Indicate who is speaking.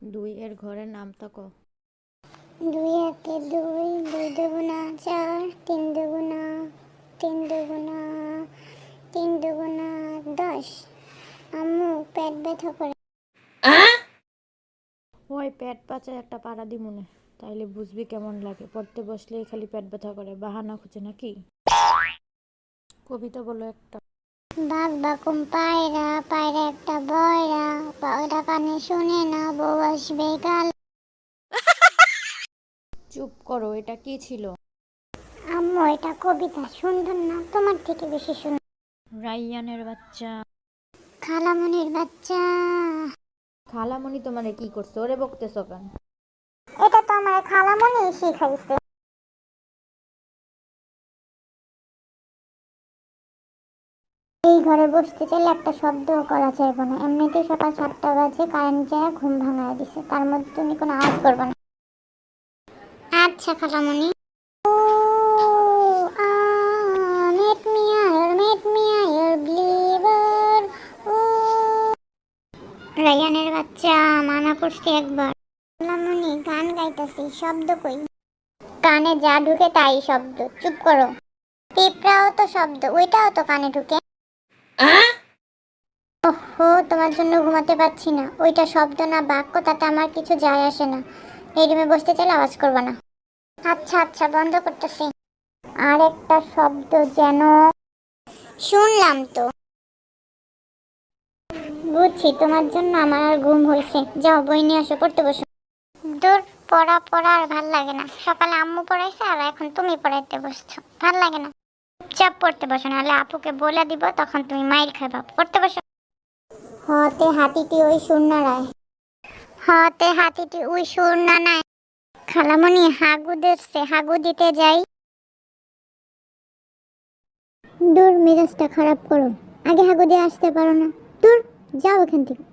Speaker 1: দুই এর ঘরের নামটা ক।
Speaker 2: 2 একে 2, 2 দুগুণা 4, 3 দুগুণা 3 দুগুণা 3 দুগুণা 10। আম্মু পেট ব্যথা করে।
Speaker 1: ওই পেট পাচায় একটা পাড়া দিমুনে, তাইলে বুঝবি কেমন লাগে। পড়তে বসলেই খালি পেট ব্যথা করে, বাহানা খুঁজে নাকি। কবিতা বলো একটা।
Speaker 2: বাঘ বাকুম পায়রা, পায়রা একটা বয়রা, বয়রা কানে শুনে না, বউ আসবে কাল।
Speaker 1: চুপ করো, এটা কি ছিল?
Speaker 2: আম্মু এটা কবিতা, সুন্দর না? তোমার থেকে বেশি সুন্দর।
Speaker 1: রাইয়ানের বাচ্চা।
Speaker 2: খালামনির বাচ্চা।
Speaker 1: খালামণি তোমারে কি করছে? ওরে বকতেছ কেন?
Speaker 2: এটা তো আমার খালামনি শিখাইছে। এই ঘরে বসতে চাইলে একটা শব্দও করা যাবে না। এমনিতেই সকাল 7টা বাজে, কারেন্ট যায় ঘুম ভাঙায় দিছে, তার মধ্যে তুমি কোনো আওয়াজ করবে না। আচ্ছা খালামনি। মেট মি আয়ার বিলিভার। রায়ানের বাচ্চা, মানা করছি একবার। খালামনি গান গাইতেছি, শব্দ কই? কানে যা ঢুকে তাই শব্দ, চুপ করো। পিঁপড়াও তো শব্দ, ওইটাও তো কানে ঢুকে। ওহো, তোমার জন্য ঘুমাতে পারছি না। ওইটা শব্দ না বাক্য, তাতে আমার কিছু যায় আসে না। এই রুমে বসতে চাইলে আওয়াজ করবে না। আচ্ছা আচ্ছা, বন্ধ করতেছি। আর একটা শব্দ যেন। শুনলাম তো। বুঝছি, তোমার জন্য আমার আর ঘুম হয়েছে। যাও বই নিয়ে আসো, পড়তে বসো। দূর, পড়া পড়া আর ভাল লাগে না। সকালে আম্মু পড়াইছে আর এখন তুমি পড়াইতে বসছো, ভাল লাগে না। চুপচাপ পড়তে বসো, নাহলে আপুকে বলে দিব, তখন তুমি মাইর খাইবা। পড়তে বসো। হতে হাতিটি ওই শূন্যরায়। হতে হাতিটি ওই শূন্য নাই। খালামণি হাগু দিচ্ছে, হাগু দিতে যাই। দূর, মেজাজটা খারাপ করো। আগে হাগু দিয়ে আসতে পারো না? দূর, যাও এখান থেকে।